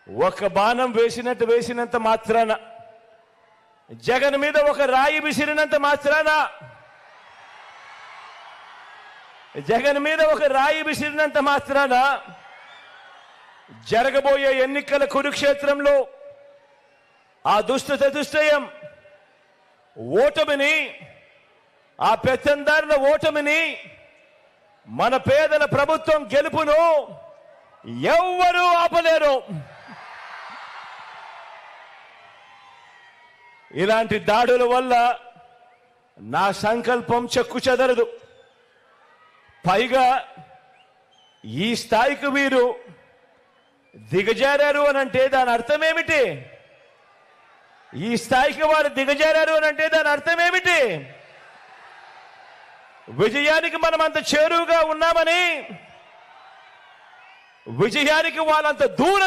ఒక బాణం వేసినంత మాత్రాన, జగన్ మీద ఒక రాయి విసిరినంత మాత్రాన, జగన్ మీద ఒక రాయి విసిరినంత మాత్రాన జరగబోయే ఎన్నికల కురుక్షేత్రంలో ఆ దుష్ట చతుష్టయం ఓటమిని, ఆ పెత్తందారుల ఓటమిని, మన పేదల ప్రభుత్వం గెలుపును ఎవ్వరూ ఆపలేరు. ఇలాంటి దాడుల వల్ల నా సంకల్పం చెక్కు చెదరదు. పైగా ఈ స్థాయికి వీరు దిగజారారు అనంటే దాని అర్థం ఏమిటి? ఈ స్థాయికి వారు దిగజారారు అనంటే దాని అర్థం ఏమిటి? విజయానికి మనం అంత చేరువుగా ఉన్నామని, విజయానికి వాళ్ళంత దూరం